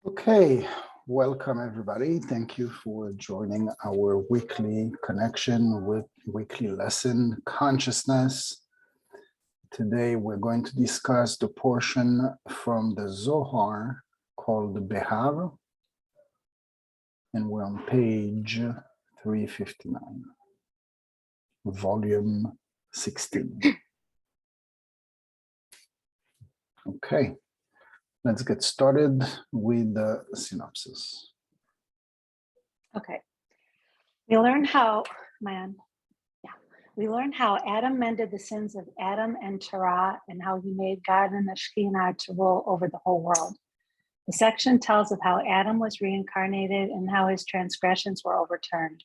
Okay, welcome everybody. Thank you for joining our weekly connection with weekly lesson consciousness. Today we're going to discuss the portion from the Zohar called the Behar, and we're on page 359, volume 16. Okay. Let's get started with the synopsis. Okay. We learn how Adam mended the sins of Adam and Terah, and how he made God and the Shekhinah to rule over the whole world. The section tells of how Adam was reincarnated and how his transgressions were overturned.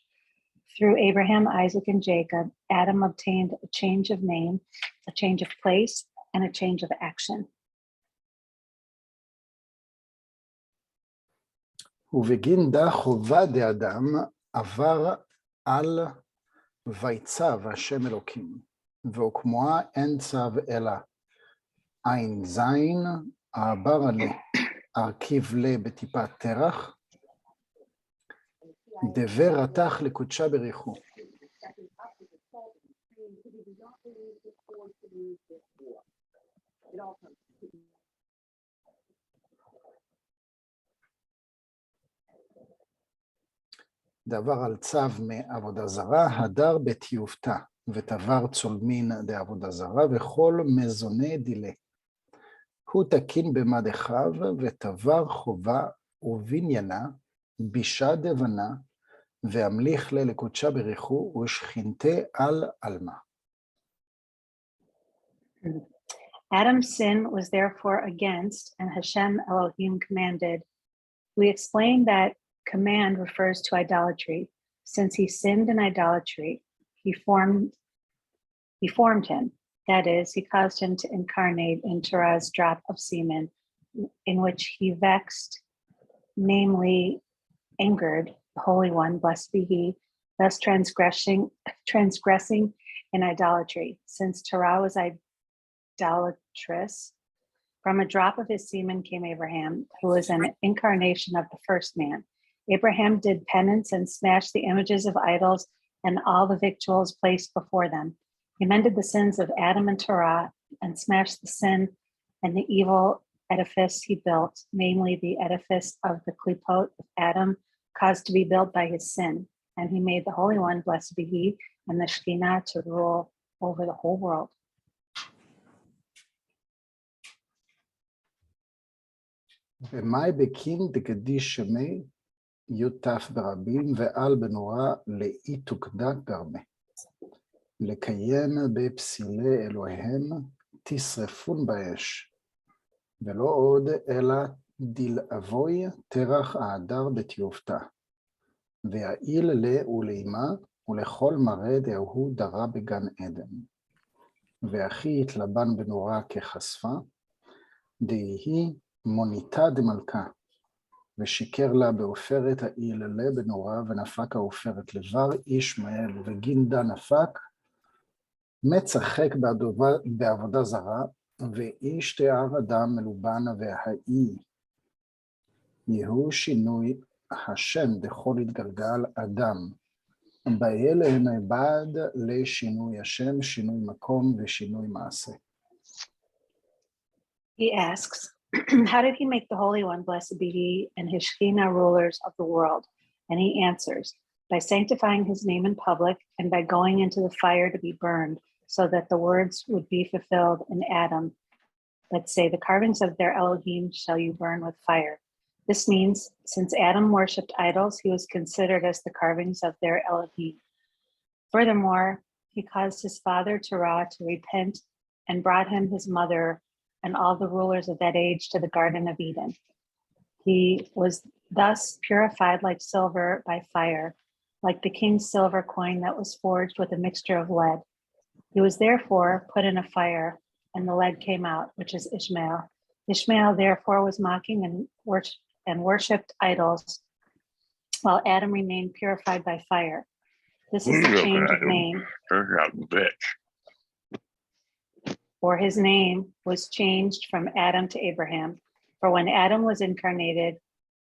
Through Abraham, Isaac, and Jacob, Adam obtained a change of name, a change of place, and a change of action. ובגין דה חובה דאדם עבר על ויצב השם אלוקים, וכמוה אין צו אלא עין זין עבר עלה ארכיב לה בטיפת תרח, דבר רתח לקודשה בריחו. דבר על צו מעבודה זרה, הדר בתיובתה, ותבר צולמין דעבודה זרה, וכל מזוני דילה. הוא תקין במד אחיו, ותבר חובה ובניינה, בישה דבנה, והמליך לה לקודשה בריחו, ושכינתה על עלמה. Adam's sin was therefore against, and Hashem Elohim commanded. We explained that command refers to idolatry. Since he sinned in idolatry, he formed him. That is, he caused him to incarnate in Terah's drop of semen, in which he vexed, namely angered, the Holy One, blessed be he, thus transgressing in idolatry. Since Terah was idolatrous, from a drop of his semen came Abraham, who was an incarnation of the first man. Abraham did penance and smashed the images of idols and all the victuals placed before them. He mended the sins of Adam and Terah and smashed the sin and the evil edifice he built, namely the edifice of the klipot of Adam, caused to be built by his sin. And he made the Holy One, blessed be he, and the Shekhinah to rule over the whole world. ומאי בקין דקדיש שמי יוטף ברבים ועל בנורה לאי תוקדק גרמה. לקיים בפסילי אלוהיהם תשרפון באש, ולא עוד אלא דלאבוי תרח ההדר בתיובתה, והעיל לה ולאמה ולכל מראה דהוא דרה בגן עדן. ואחי התלבן בנורה כחשפה, דהי מוניתה דמלכה, ושיקר לה בעופרת העיל לה בנורה, ונפק העופרת לבר ישמעאל, וגינדה נפק, מצחק בעבודה זרה, ואיש תיאר אדם מלובן והאי. יהוא שינוי השם דכל התגלגל אדם. באלה נאבד לשינוי השם, שינוי מקום ושינוי מעשה. He asks, how did he make the Holy One, blessed be he, and his Shekhinah rulers of the world? And he answers, by sanctifying his name in public and by going into the fire to be burned, so that the words would be fulfilled in Adam. Let's say, the carvings of their Elohim shall you burn with fire. This means, since Adam worshipped idols, he was considered as the carvings of their Elohim. Furthermore, he caused his father Terah to repent and brought him his mother and all the rulers of that age to the Garden of Eden. He was thus purified like silver by fire, like the king's silver coin that was forged with a mixture of lead. He was therefore put in a fire, and the lead came out, which is Ishmael. Ishmael therefore was mocking and worshipped idols, while Adam remained purified by fire. This is the change of name. For his name was changed from Adam to Abraham. For when Adam was incarnated,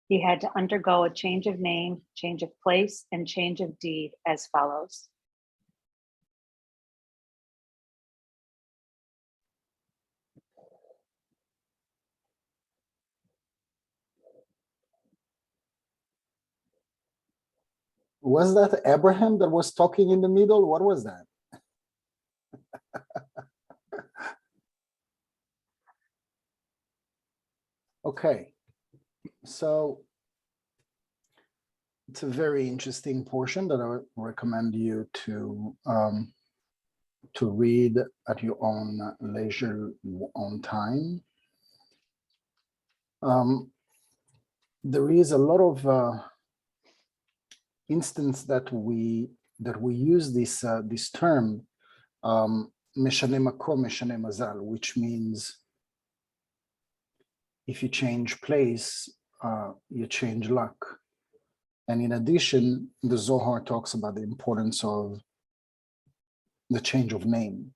He had to undergo a change of name, change of place, and change of deed as follows. Was that Abraham that was talking in the middle? What was that? Okay, so it's a very interesting portion that I recommend you to read at your own leisure, own time. There is a lot of instance that we use this this term meshane makom, meshane mazal, which means if you change place, you change luck. And in addition, the Zohar talks about the importance of the change of name.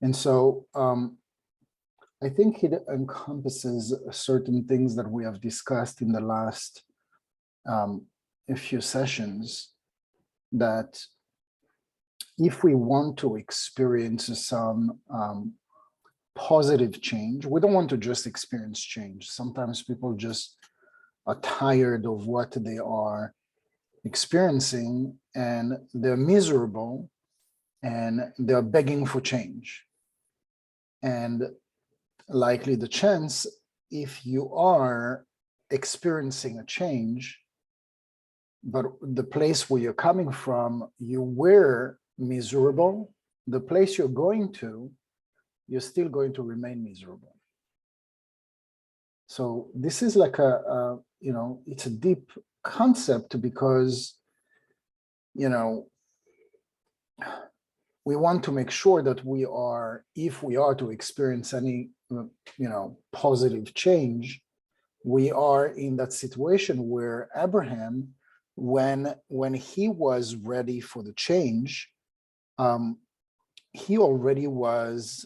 And so I think it encompasses certain things that we have discussed in the last a few sessions, that if we want to experience some positive change, we don't want to just experience change. Sometimes people just are tired of what they are experiencing and they're miserable and they're begging for change. And likely the chance, if you are experiencing a change, but the place where you're coming from, you were miserable, the place you're going to, you're still going to remain miserable. So this is like a you know, it's a deep concept, because, you know, we want to make sure that we are, if we are to experience any, you know, positive change, we are in that situation where Abraham, when he was ready for the change, he already was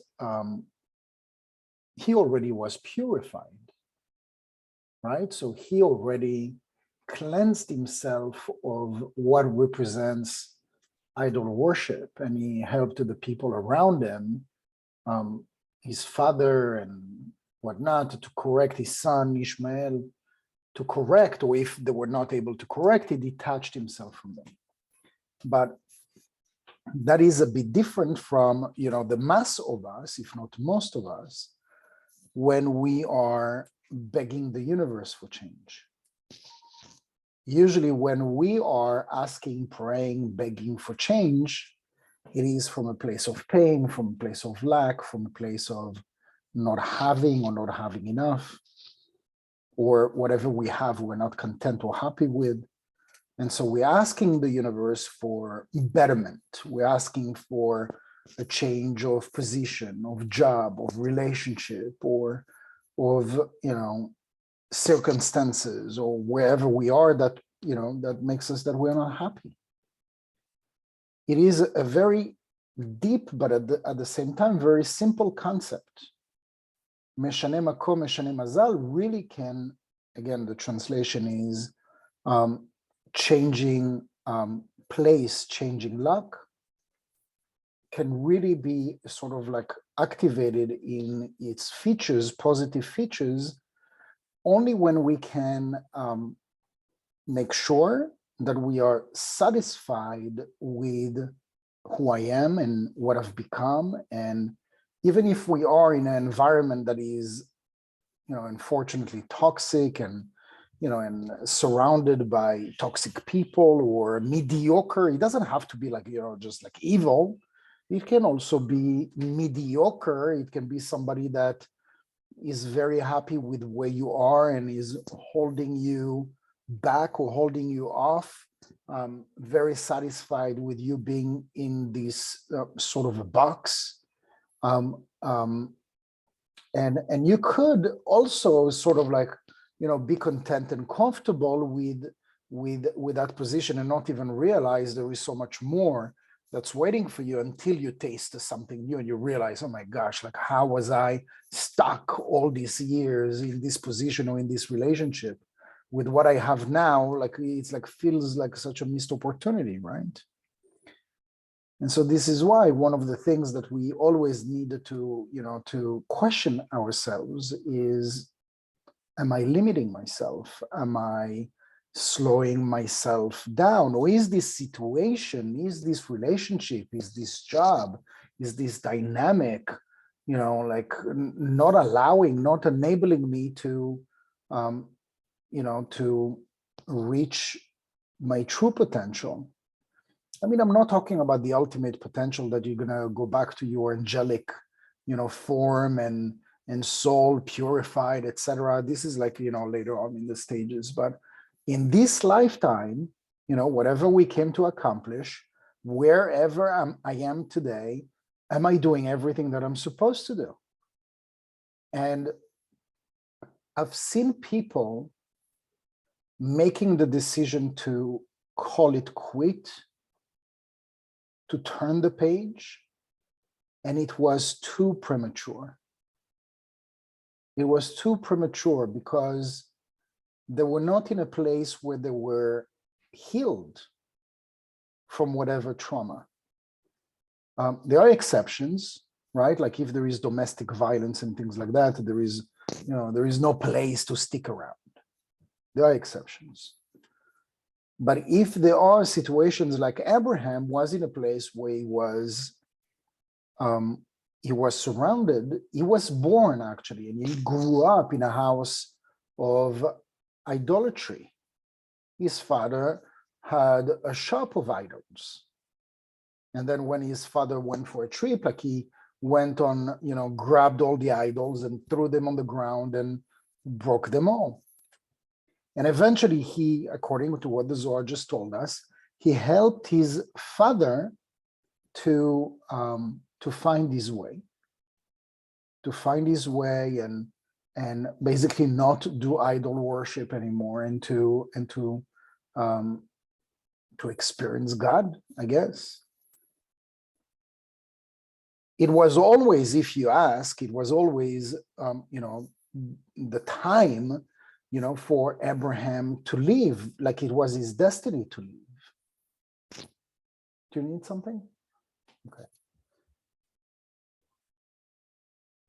purified, right? So he already cleansed himself of what represents idol worship, and he helped the people around him, his father and whatnot, to correct his son Ishmael, to correct, or if they were not able to correct, he detached himself from them. But that is a bit different from, you know, the mass of us, if not most of us, when we are begging the universe for change. Usually when we are asking, praying, begging for change, it is from a place of pain, from a place of lack, from a place of not having or not having enough, or whatever we have, we're not content or happy with. And so we're asking the universe for betterment. We're asking for a change of position, of job, of relationship, or of, you know, circumstances, or wherever we are that, you know, that makes us that we're not happy. It is a very deep, but at the same time, very simple concept. Meshane makom, meshane mazal really can, again, the translation is changing place, changing luck, can really be sort of like activated in its features, positive features, only when we can make sure that we are satisfied with who I am and what I've become. And even if we are in an environment that is, you know, unfortunately toxic, and, you know, and surrounded by toxic people, or mediocre, it doesn't have to be like, you know, just like evil. It can also be mediocre. It can be somebody that is very happy with where you are and is holding you back or holding you off, very satisfied with you being in this sort of a box. And you could also sort of like, you know, be content and comfortable with that position and not even realize there is so much more that's waiting for you until you taste something new and you realize, oh my gosh, like how was I stuck all these years in this position or in this relationship with what I have now? Like it's like feels like such a missed opportunity, right? And so this is why one of the things that we always need to, to question ourselves is, am I limiting myself? Am I slowing myself down? Or is this situation, is this relationship, is this job, is this dynamic, like not allowing, not enabling me to, to reach my true potential? I mean, I'm not talking about the ultimate potential that you're gonna go back to your angelic, form and soul purified, etc. This is like, later on in the stages. But in this lifetime, whatever we came to accomplish, wherever I am today, am I doing everything that I'm supposed to do? And I've seen people making the decision to call it quit, to turn the page, and it was too premature. It was too premature because they were not in a place where they were healed from whatever trauma. There are exceptions, right? Like if there is domestic violence and things like that, there is no place to stick around. There are exceptions. But if there are situations like Abraham was in a place where he was surrounded, he was born actually, and he grew up in a house of idolatry. His father had a shop of idols. And then when his father went for a trip, like he went on, grabbed all the idols and threw them on the ground and broke them all. And eventually he, according to what the Zohar just told us, he helped his father to find his way, and basically not do idol worship anymore, and to experience God, I guess. It was always, if you ask, it was always, the time, for Abraham to leave, like it was his destiny to leave. Do you need something? Okay.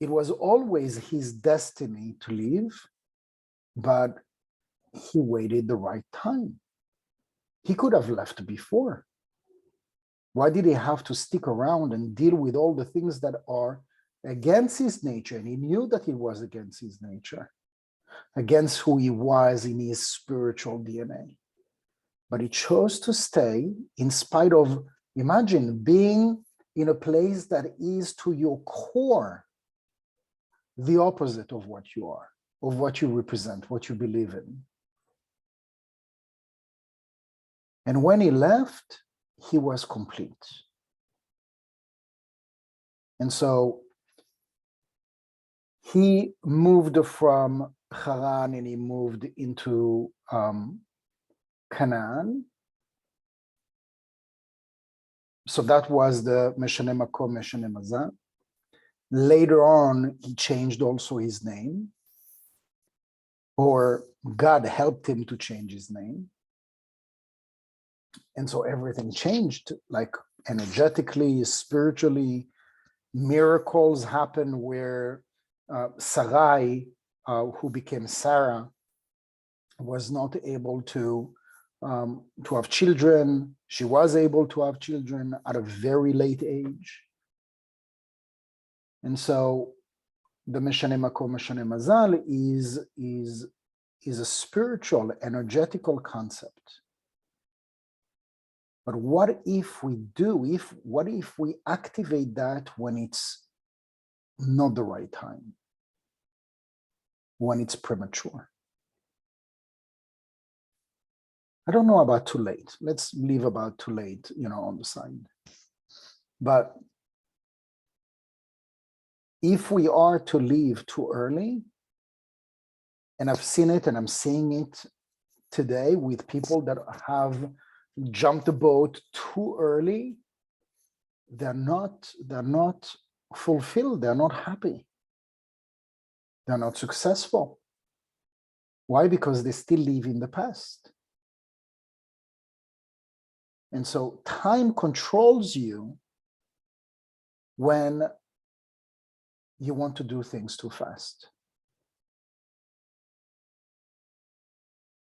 It was always his destiny to leave, but he waited the right time. He could have left before. Why did he have to stick around and deal with all the things that are against his nature? And he knew that it was against his nature, against who he was in his spiritual DNA. But he chose to stay in spite of, imagine being in a place that is to your core the opposite of what you are, of what you represent, what you believe in. And when he left, he was complete. And so he moved from Haran and he moved into Canaan. So that was the Meshane Makom, Meshane Mazah. Later on, he changed also his name, or God helped him to change his name. And so everything changed, like energetically, spiritually. Miracles happened where Sarai, who became Sarah, was not able to have children. She was able to have children at a very late age. And so the Meshane Makom, Meshane Mazal is a spiritual, energetical concept. But what if we what if we activate that when it's not the right time, when it's premature? I don't know about too late. Let's leave about too late, on the side. But if we are to leave too early, and I've seen it and I'm seeing it today with people that have jumped the boat too early, they're not fulfilled, they're not happy, they're not successful. Why? Because they still live in the past. And so time controls you when you want to do things too fast.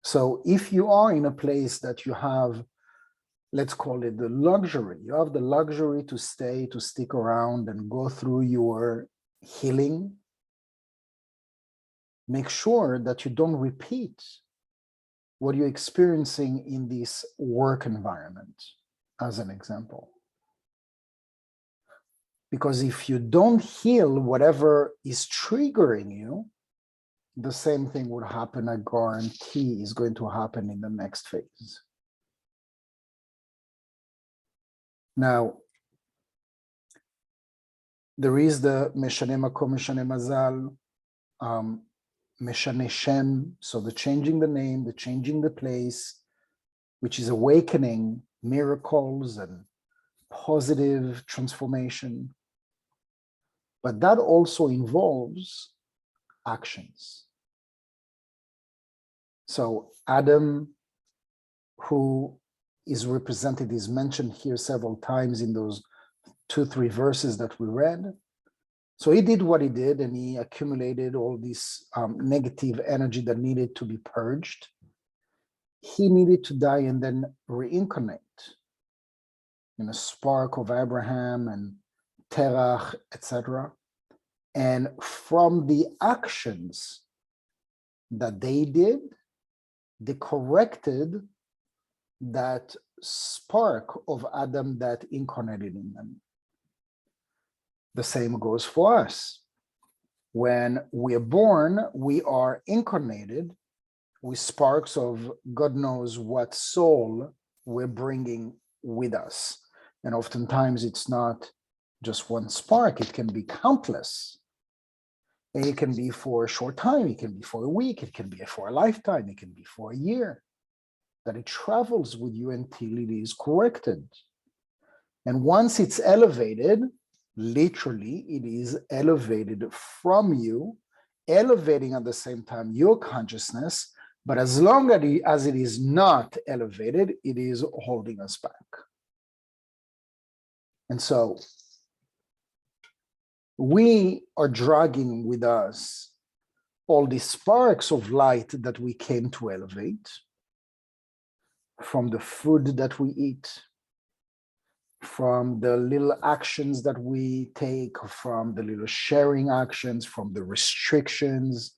So if you are in a place that you have, let's call it the luxury, you have the luxury to stay, to stick around and go through your healing, make sure that you don't repeat what you're experiencing in this work environment, as an example. Because if you don't heal whatever is triggering you, the same thing would happen, I guarantee, is going to happen in the next phase. Now, there is the Meshane Makom, Meshane Mazal, Meshane Shem, so the changing the name, the changing the place, which is awakening, miracles and positive transformation. But that also involves actions. So Adam, who is represented, is mentioned here several times in those 2-3 verses that we read. So he did what he did, and he accumulated all this negative energy that needed to be purged. He needed to die and then reincarnate in a spark of Abraham and Terach, etc. And from the actions that they did, they corrected that spark of Adam that incarnated in them. The same goes for us. When we are born, we are incarnated with sparks of God knows what soul we're bringing with us. And oftentimes it's not just one spark, it can be countless. And it can be for a short time, it can be for a week, it can be for a lifetime, it can be for a year. That it travels with you until it is corrected. And once it's elevated, literally, it is elevated from you, elevating at the same time your consciousness, but as long as it is not elevated, it is holding us back. And so we are dragging with us all these sparks of light that we came to elevate from the food that we eat, from the little actions that we take, from the little sharing actions, from the restrictions,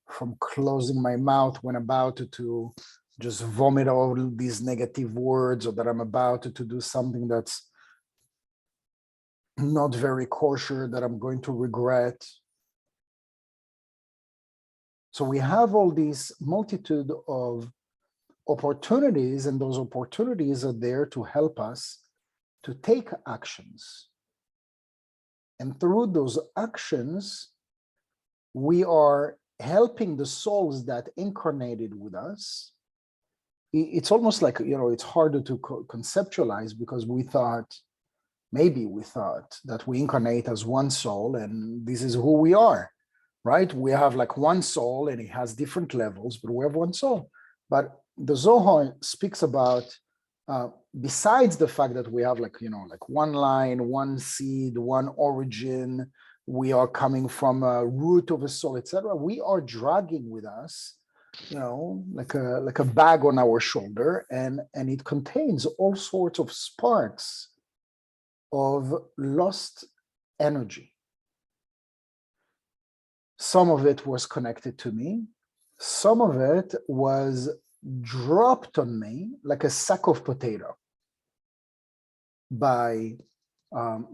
from closing my mouth when about to just vomit all these negative words, or that I'm about to do something that's not very kosher, that I'm going to regret. So we have all these multitude of opportunities, and those opportunities are there to help us to take actions. And through those actions, we are helping the souls that incarnated with us. It's almost like, it's harder to conceptualize, because maybe we thought that we incarnate as one soul and this is who we are, right? We have like one soul and it has different levels, but we have one soul. But the Zohar speaks about, besides the fact that we have like one line, one seed, one origin, we are coming from a root of a soul, etc. We are dragging with us, like a bag on our shoulder, and it contains all sorts of sparks of lost energy. Some of it was connected to me. Some of it was dropped on me like a sack of potato by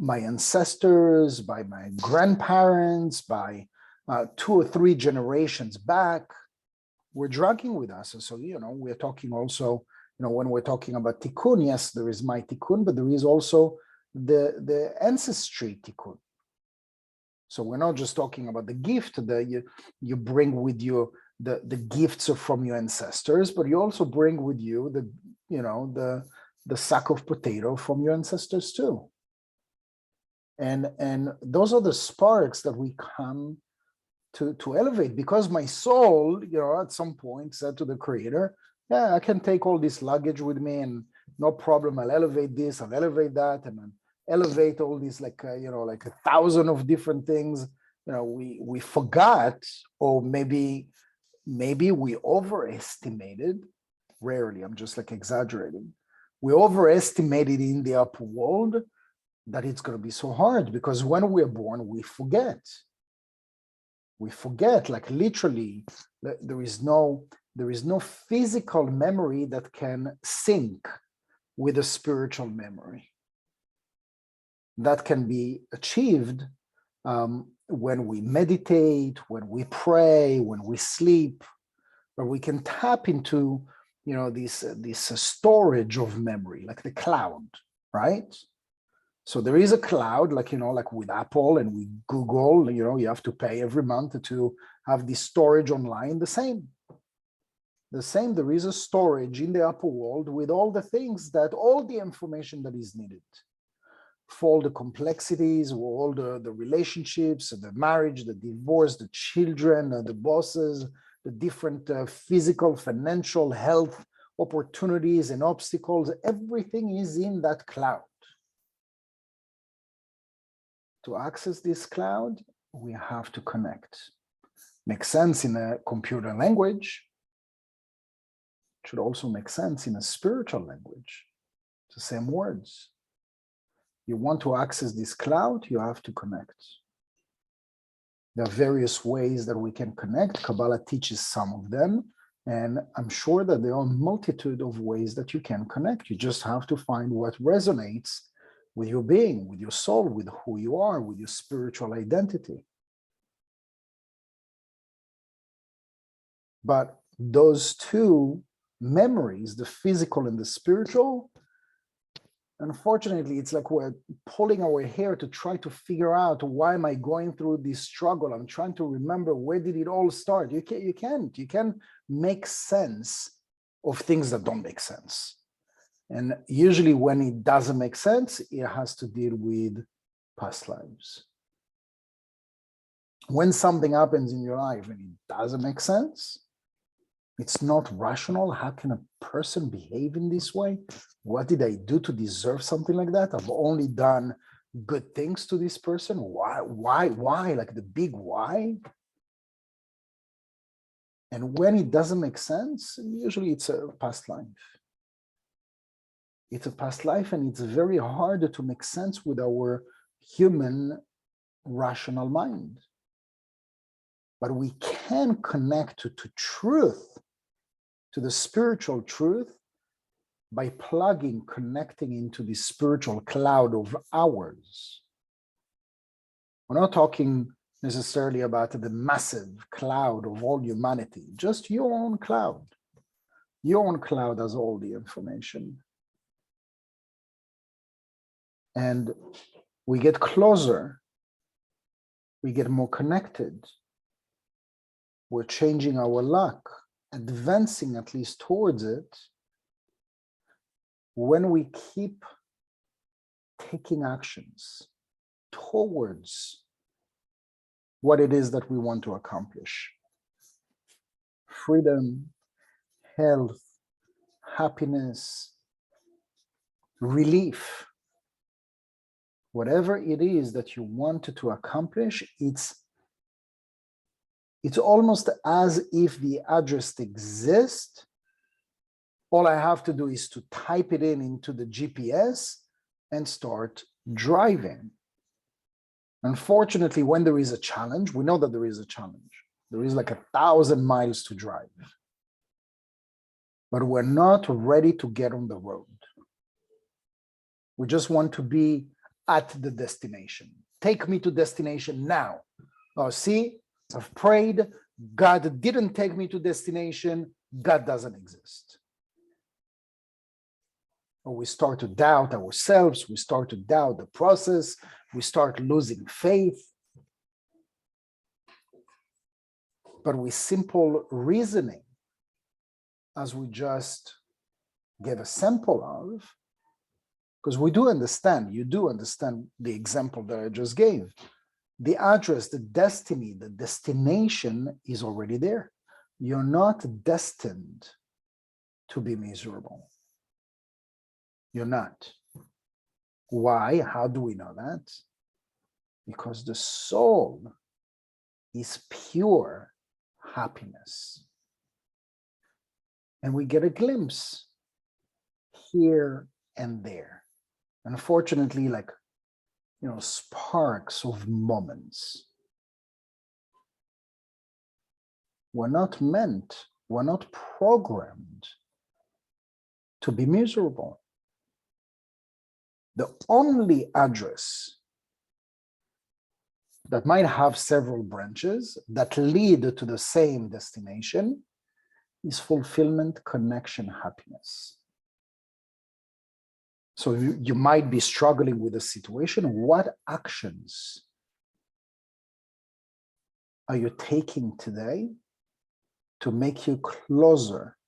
my ancestors, by my grandparents, by 2 or 3 generations back. We're dragging with us. So, we're talking also, when we're talking about tikkun, yes, there is my tikkun, but there is also the ancestry tikkun. So we're not just talking about the gift that you bring with you, the gifts from your ancestors, but you also bring with you the sack of potato from your ancestors too. And those are the sparks that we come to elevate, because my soul, at some point said to the creator, yeah, I can take all this luggage with me and no problem. I'll elevate this, I'll elevate that, and then elevate all these like 1,000 of different things. We forgot, or maybe we overestimated. Rarely, I'm just like exaggerating. We overestimated in the upper world that it's going to be so hard, because when we're born, we forget. We forget, like literally, there is no physical memory that can sync with a spiritual memory. That can be achieved when we meditate, when we pray, when we sleep, where we can tap into this storage of memory, like the cloud, right? So there is a cloud, like with Apple and with Google, you have to pay every month to have this storage online. The same, there is a storage in the upper world with all the things all the information that is needed for all the complexities, all the relationships, the marriage, the divorce, the children, the bosses, the different physical, financial, health opportunities and obstacles. Everything is in that cloud. To access this cloud, we have to connect. Makes sense in a computer language. It should also make sense in a spiritual language. It's the same words. You want to access this cloud, you have to connect. There are various ways that we can connect. Kabbalah teaches some of them, and I'm sure that there are a multitude of ways that you can connect. You just have to find what resonates with your being, with your soul, with who you are, with your spiritual identity. But those two memories, the physical and the spiritual, unfortunately, it's like we're pulling our hair to try to figure out, why am I going through this struggle? I'm trying to remember, where did it all start? You can't make sense of things that don't make sense. And usually when it doesn't make sense, it has to deal with past lives. When something happens in your life and it doesn't make sense, it's not rational. How can a person behave in this way? What did I do to deserve something like that? I've only done good things to this person. Why? Like the big why. And when it doesn't make sense, usually it's a past life. It's a past life, and it's very hard to make sense with our human rational mind. But we can connect to truth, to the spiritual truth, by connecting into the spiritual cloud of ours. We're not talking necessarily about the massive cloud of all humanity, just your own cloud. Your own cloud has all the information. And we get closer, we get more connected. We're changing our luck, advancing at least towards it, when we keep taking actions towards what it is that we want to accomplish. Freedom, health, happiness, relief. Whatever it is that you want to accomplish, it's almost as if the address exists. All I have to do is to type it into the GPS and start driving. Unfortunately, when there is a challenge, we know that there is a challenge. There is like 1,000 miles to drive. But we're not ready to get on the road. We just want to be at the destination. Take me to destination now. Oh, see, I've prayed. God didn't take me to destination. God doesn't exist. Or we start to doubt ourselves. We start to doubt the process. We start losing faith. But with simple reasoning, as we just gave a sample of, Because we do understand, you do understand the example that I just gave. The address, the destiny, the destination is already there. You're not destined to be miserable. You're not. Why? How do we know that? Because the soul is pure happiness. And we get a glimpse here and there. Unfortunately, like, sparks of moments. We're not programmed to be miserable. The only address that might have several branches that lead to the same destination is fulfillment, connection, happiness. So you might be struggling with a situation. What actions are you taking today to make you closer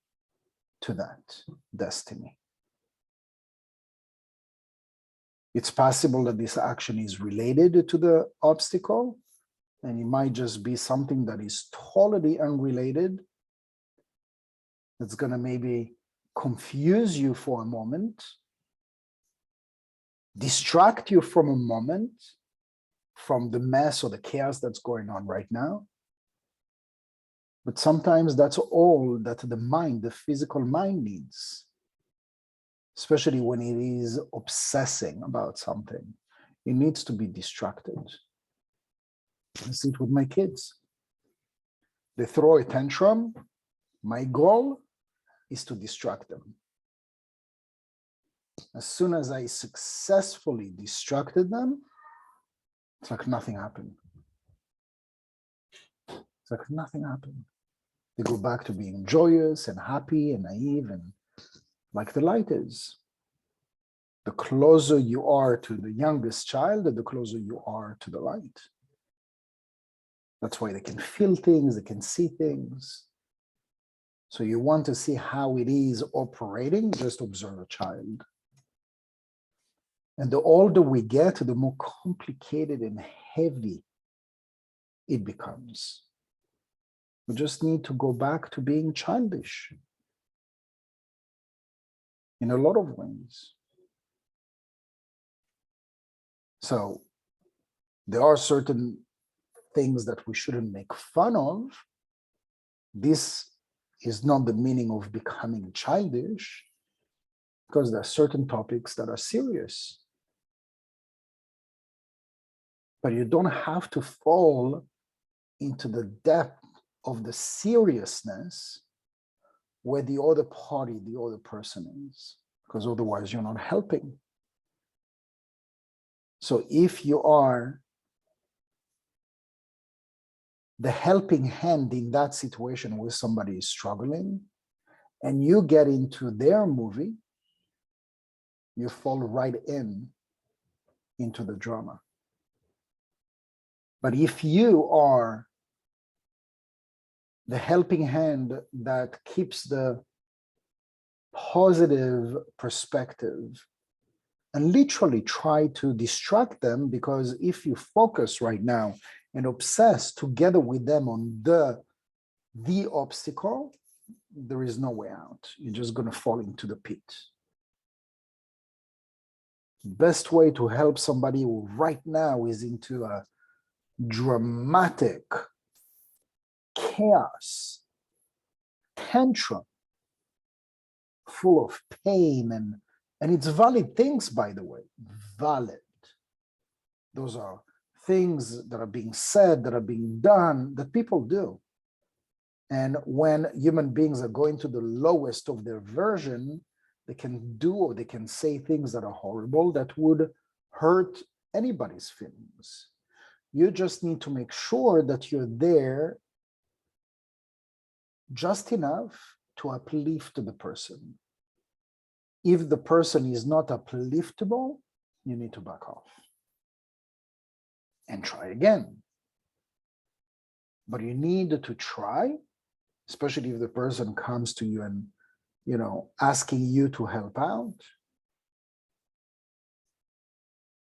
to that destiny? It's possible that this action is related to the obstacle, and it might just be something that is totally unrelated. That's going to maybe confuse you for a moment, distract you from a moment from the mess or the chaos that's going on right now. But sometimes that's all that the mind, the physical mind, needs, especially when it is obsessing about something. It needs to be distracted. I see it with my kids. They throw a tantrum. My goal is to distract them. As soon as I successfully distracted them, it's like nothing happened. It's like nothing happened. They go back to being joyous and happy and naive and like the light is. The closer you are to the youngest child, the closer you are to the light. That's why they can feel things, they can see things. So you want to see how it is operating, just observe a child. And the older we get, the more complicated and heavy it becomes. We just need to go back to being childish in a lot of ways. So there are certain things that we shouldn't make fun of. This is not the meaning of becoming childish, because there are certain topics that are serious. But you don't have to fall into the depth of the seriousness where the other party, the other person is, because otherwise you're not helping. So if you are the helping hand in that situation where somebody is struggling, and you get into their movie, you fall right into the drama. But if you are the helping hand that keeps the positive perspective and literally try to distract them, because if you focus right now and obsess together with them on the obstacle, there is no way out. You're just going to fall into the pit. Best way to help somebody who right now is into a dramatic chaos, tantrum, full of pain, and it's valid things, by the way, valid. Those are things that are being said, that are being done, that people do. And when human beings are going to the lowest of their version, they can do or they can say things that are horrible, that would hurt anybody's feelings. You just need to make sure that you're there just enough to uplift the person. If the person is not upliftable, you need to back off and try again. But you need to try, especially if the person comes to you and, asking you to help out.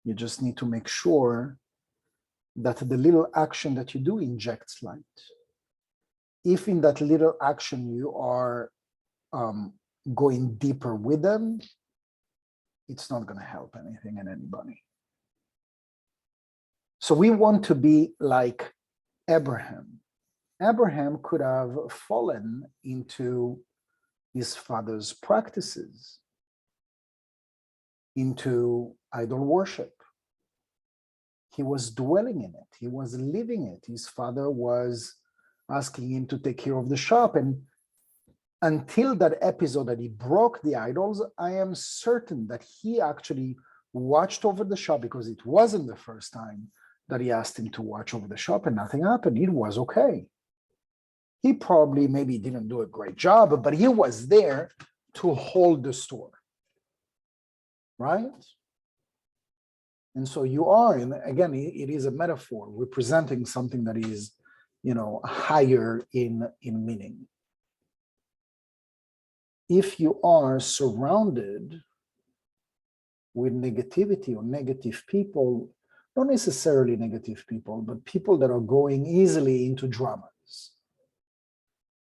You just need to make sure that the little action that you do injects light. If in that little action you are going deeper with them, it's not going to help anything and anybody. So we want to be like Abraham. Abraham could have fallen into his father's practices, into idol worship. He was dwelling in it. He was living it. His father was asking him to take care of the shop. And until that episode that he broke the idols, I am certain that he actually watched over the shop, because it wasn't the first time that he asked him to watch over the shop and nothing happened. It was okay. He probably maybe didn't do a great job, but he was there to hold the store, right? And so you are, and again, it is a metaphor representing something that is, higher in meaning. If you are surrounded with negativity or negative people, not necessarily negative people, but people that are going easily into dramas,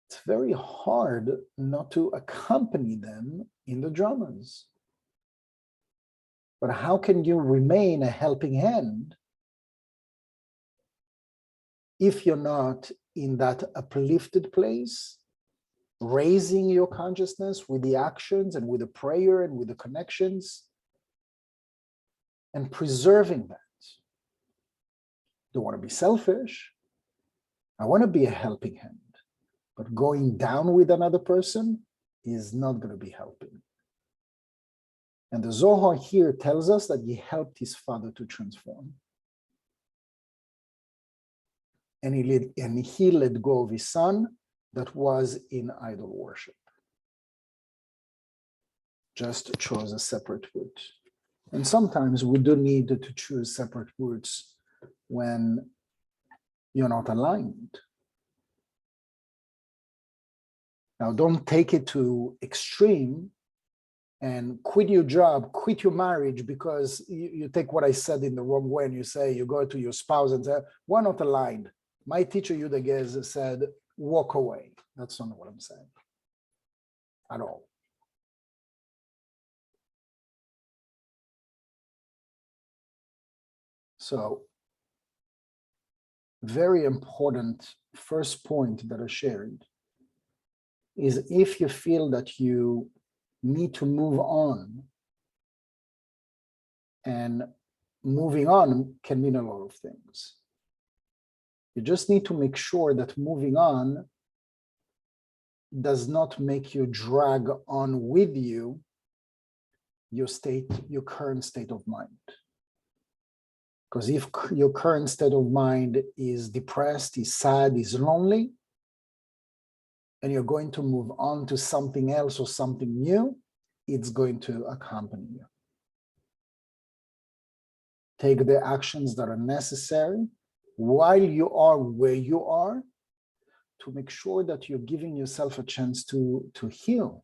it's very hard not to accompany them in the dramas. But how can you remain a helping hand if you're not in that uplifted place, raising your consciousness with the actions and with the prayer and with the connections and preserving that? Don't want to be selfish. I want to be a helping hand, but going down with another person is not going to be helping. And the Zohar here tells us that he helped his father to transform. And he let go of his son that was in idol worship. Just chose a separate route. And sometimes we do need to choose separate routes when you're not aligned. Now, don't take it to extreme and quit your job, quit your marriage because you take what I said in the wrong way and you say, you go to your spouse and say, we're not aligned. My teacher, Yehuda Guez, said, walk away. That's not what I'm saying at all. So, very important first point that I shared is if you feel that you need to move on, and moving on can mean a lot of things. You just need to make sure that moving on does not make you drag on with you your current state of mind. Because if your current state of mind is depressed, is sad, is lonely, and you're going to move on to something else or something new, it's going to accompany you. Take the actions that are necessary while you are where you are to make sure that you're giving yourself a chance to heal.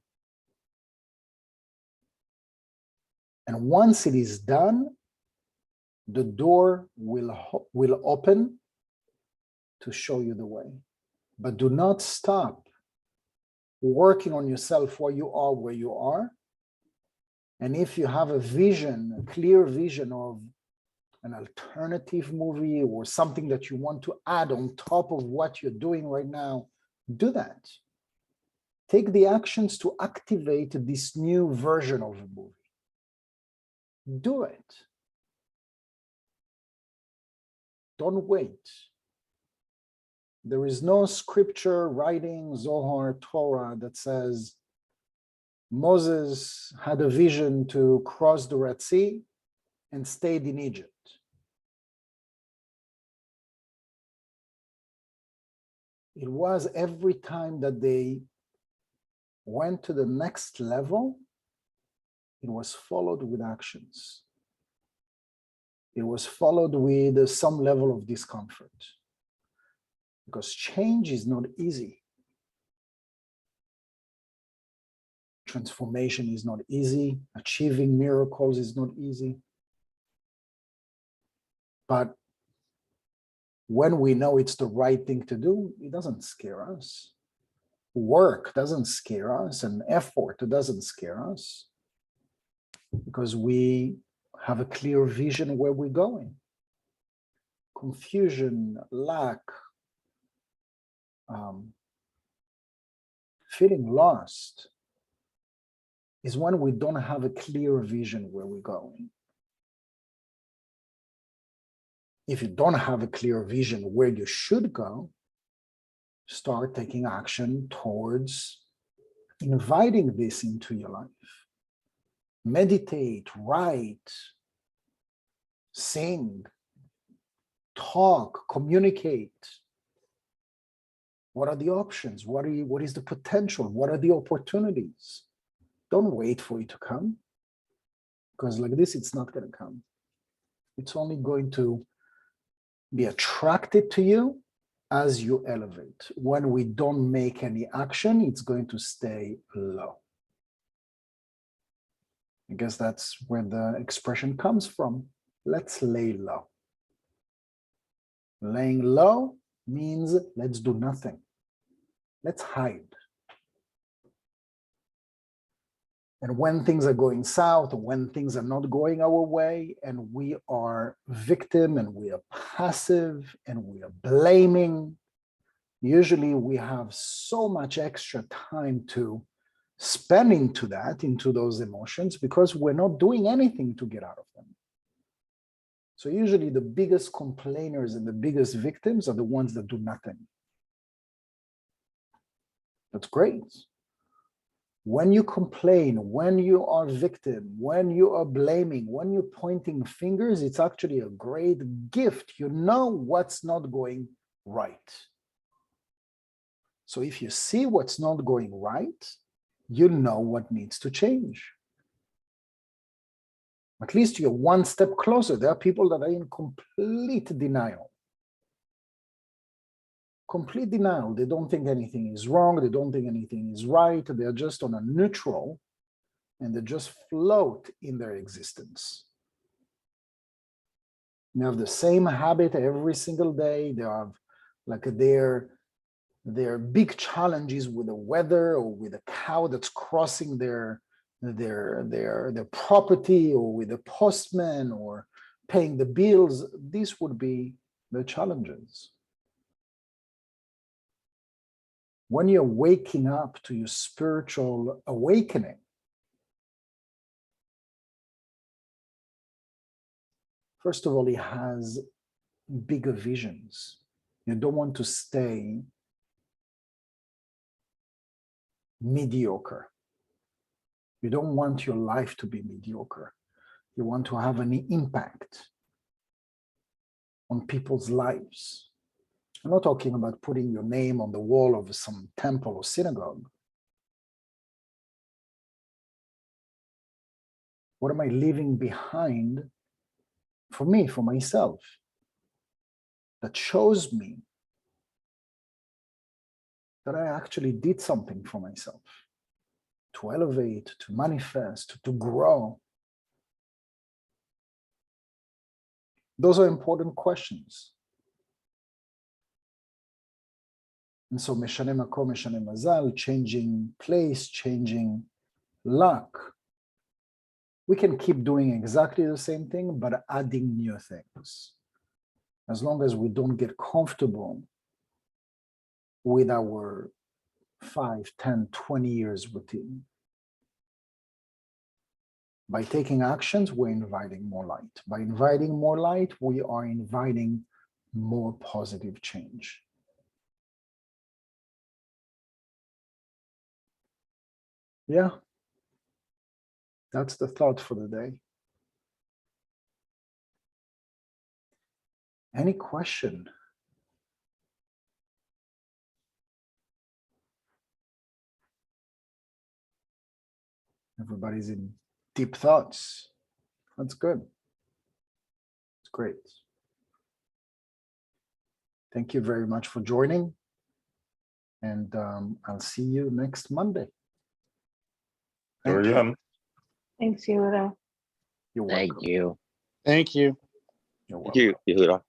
And once it is done, the door will open to show you the way. But do not stop working on yourself while you are where you are. And if you have a vision, a clear vision of an alternative movie or something that you want to add on top of what you're doing right now, do that. Take the actions to activate this new version of a movie. Do it. Don't wait. There is no scripture, writing, Zohar, Torah that says Moses had a vision to cross the Red Sea and stayed in Egypt. It was every time that they went to the next level, it was followed with actions. It was followed with some level of discomfort. Because change is not easy. Transformation is not easy. Achieving miracles is not easy. But when we know it's the right thing to do, it doesn't scare us. Work doesn't scare us, and effort doesn't scare us, because we have a clear vision where we're going. Confusion, lack, feeling lost is when we don't have a clear vision where we're going. If you don't have a clear vision where you should go, start taking action towards inviting this into your life. Meditate, write, sing, talk, communicate. What are the options? What is the potential? What are the opportunities? Don't wait for it to come, because like this, it's not going to come. It's only going to be attracted to you as you elevate. When we don't make any action, it's going to stay low. I guess that's where the expression comes from. Let's lay low. Laying low means let's do nothing. Let's hide. And when things are going south, or when things are not going our way, and we are victim, and we are passive, and we are blaming, usually we have so much extra time to spend into those emotions, because we're not doing anything to get out of them. So usually the biggest complainers and the biggest victims are the ones that do nothing. That's great. When you complain, when you are victim, when you are blaming, when you're pointing fingers, it's actually a great gift. You know what's not going right. So if you see what's not going right, you know what needs to change. At least you're one step closer. There are people that are in complete denial. Complete denial. They don't think anything is wrong. They don't think anything is right. They're just on a neutral, and they just float in their existence. They have the same habit every single day. They have like their big challenges with the weather, or with a cow that's crossing their property, or with a postman, or paying the bills. These would be the challenges. When you're waking up to your spiritual awakening, first of all, it has bigger visions. You don't want to stay mediocre. You don't want your life to be mediocre. You want to have an impact on people's lives. I'm not talking about putting your name on the wall of some temple or synagogue. What am I leaving behind for me, for myself, that shows me that I actually did something for myself, to elevate, to manifest, to grow? Those are important questions. And so Meshane Makom, Meshane Mazal, changing place, changing luck. We can keep doing exactly the same thing, but adding new things. As long as we don't get comfortable with our 5, 10, 20 years routine. By taking actions, we're inviting more light. By inviting more light, we are inviting more positive change. Yeah, that's the thought for the day. Any question? Everybody's in deep thoughts. That's good. It's great. Thank you very much for joining. And I'll see you next Monday. Thanks, Yehuda. Thanks, Yehuda. You're welcome. Thank you. Thank you. You're Thank you, Yehuda.